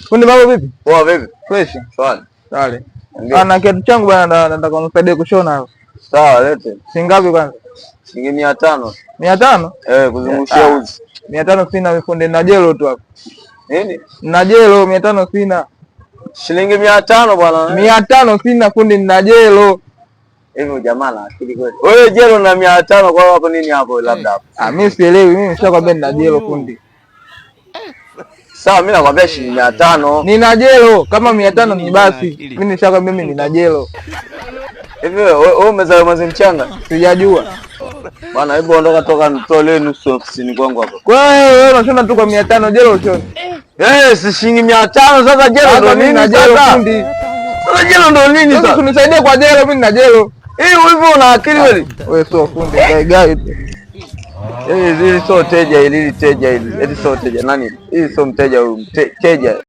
Fundi mambo vipi? Poa vipi? Fresh. Swali. Swali. Ana kitu changu bwana nataka unisaidie kushona hapo. Sawa, lete. Shingapi kwanza? Shilingi 500. 500? Kuzungushia uzi. 500 sina fundi na jelo tu hapo. Nini? Na jelo 500 sina. Shilingi 500 bwana. 500 sina fundi na jelo. Hivi jamaa na akili kweli. Wewe jelo na 500 kwa hapo nini hapo labda hapo? Mimi sielewi, mimi nishakwambia nina jelo fundi. Sawa, mimi nakwambia shilingi 500. Nina jelo, kama 500 ni basi. Mimi nishakwambia mimi nina jelo. Hivi wewe umezaa mwezi mchanga? Sijajua. Bwana hebu ondoka toka nitolee nusu ofisini kwangu hapa. Wewe unashona tu kwa 500 jelo ushone. Si shilingi 500 sasa jelo ndo nini na jelo fundi? Sasa jelo ndo nini sasa? Sasa unisaidie kwa jelo, mimi nina jelo. Hivyo una akili kweli? Wewe sio fundi, gai. Hili sio teja, hili teja hili. Hili sio teja nani? Hili sio mteja huyu, teja.